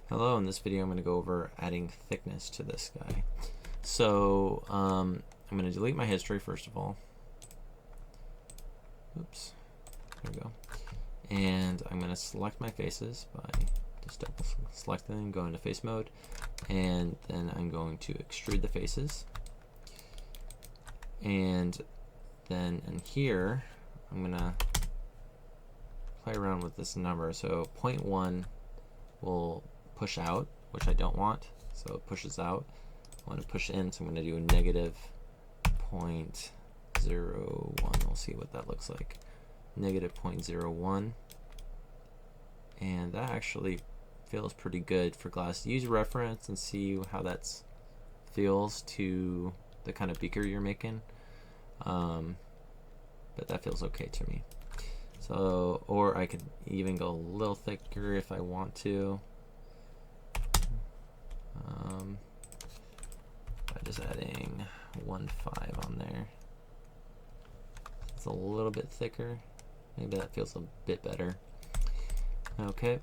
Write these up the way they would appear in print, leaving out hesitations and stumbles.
Hello, in this video I'm going to go over adding thickness to this guy. So I'm going to delete my history first of all. Oops, there we go. And I'm going to select my faces by just double selecting them, go into face mode, and then I'm going to extrude the faces. And then in here I'm going to play around with this number. So 0.1 will push out, which I don't want, so it pushes out. I want to push in, so I'm going to do a negative 0.01. We'll see what that looks like. Negative 0.01. And that actually feels pretty good for glass. Use reference and see how that feels to the kind of beaker you're making. But that feels okay to me. So, or I could even go a little thicker if I want to. By just adding 1.5 on there. It's a little bit thicker. Maybe that feels a bit better. Okay.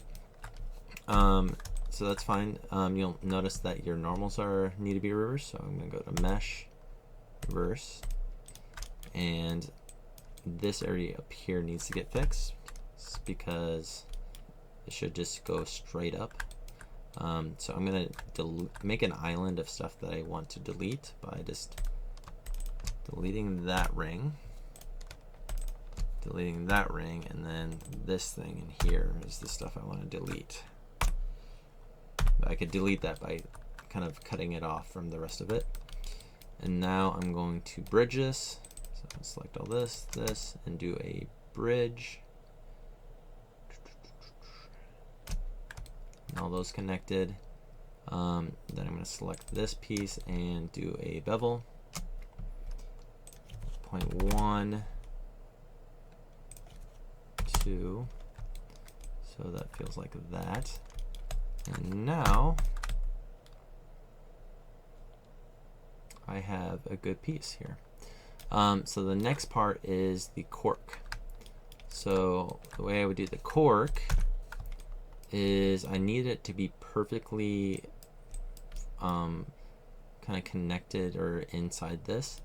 So that's fine. You'll notice that your normals need to be reversed. So I'm going to go to Mesh, Reverse, and this area up here needs to get fixed because it should just go straight up. So I'm going to make an island of stuff that I want to delete by just deleting that ring, and then this thing in here is the stuff I want to delete. But I could delete that by kind of cutting it off from the rest of it. And now I'm going to bridge this. So I'm going to select all this, and do a bridge. And all those connected. Then I'm going to select this piece and do a bevel. 0.1, 2. So that feels like that. And now I have a good piece here. So the next part is the cork. So the way I would do the cork is I need it to be perfectly kind of connected or inside this.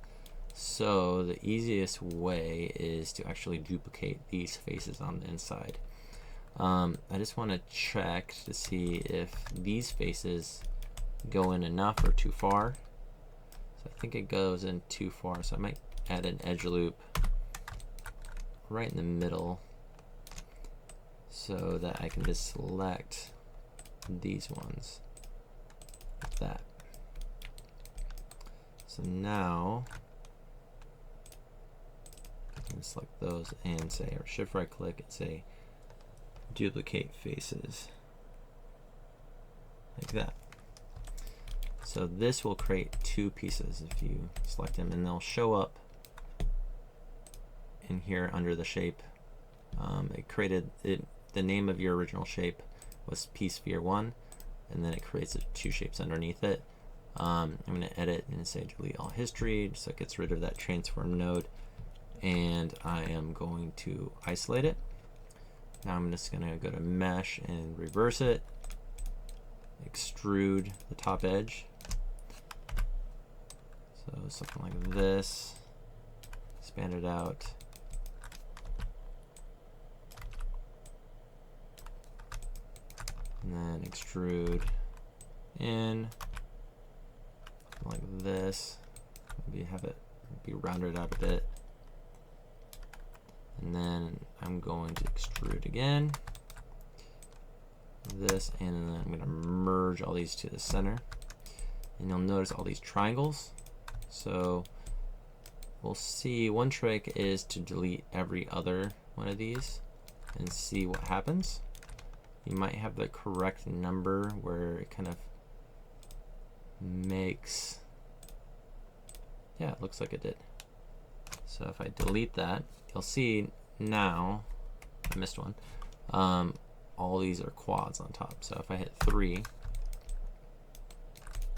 So the easiest way is to actually duplicate these faces on the inside. I just want to check to see if these faces go in enough or too far. So I think it goes in too far, so I might add an edge loop right in the middle so that I can just select these ones like that. So now I can select those and say, or shift right click and say duplicate faces like that. So this will create two pieces if you select them, and they'll show up in here under the shape. It created it. The name of your original shape was P Sphere 1, and then it creates two shapes underneath it. I'm going to edit and say delete all history, so it gets rid of that transform node, and I am going to isolate it. Now I'm just going to go to Mesh and reverse it, extrude the top edge. So something like this, expand it out. And then extrude in like this. Maybe have it be rounded out a bit. And then I'm going to extrude again. This, and then I'm going to merge all these to the center. And you'll notice all these triangles. So we'll see, one trick is to delete every other one of these and see what happens. You might have the correct number where it kind of makes, yeah, it looks like it did. So if I delete that, you'll see now, I missed one, all these are quads on top. So if I hit 3,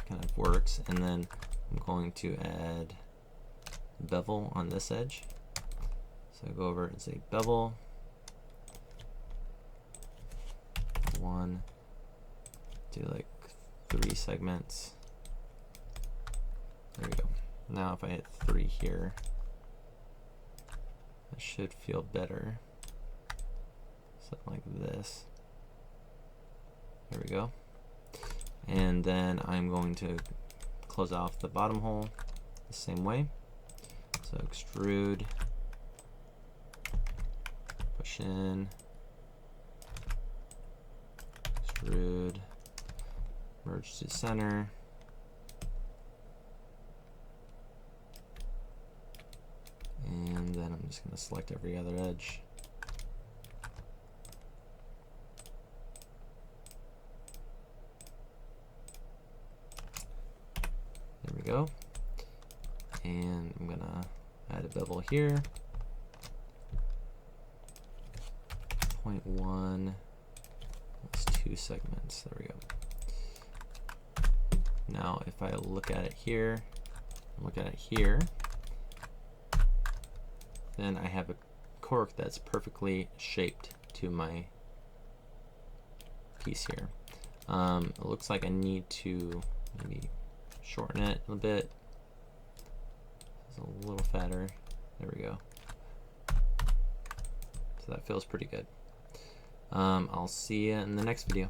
kind of works, and then I'm going to add bevel on this edge. So I go over and say bevel, 1, do like 3 segments. There we go. Now if I hit 3 here, it should feel better. Something like this. There we go. And then I'm going to close off the bottom hole the same way. So extrude, push in, extrude, merge to center. And then I'm just going to select every other edge. There we go. And I'm going to add a bevel here. 0.1. That's 2 segments. There we go. Now if I look at it here, then I have a cork that's perfectly shaped to my piece here. It looks like I need to maybe shorten it a bit. It's a little fatter. There we go. So that feels pretty good. I'll see you in the next video.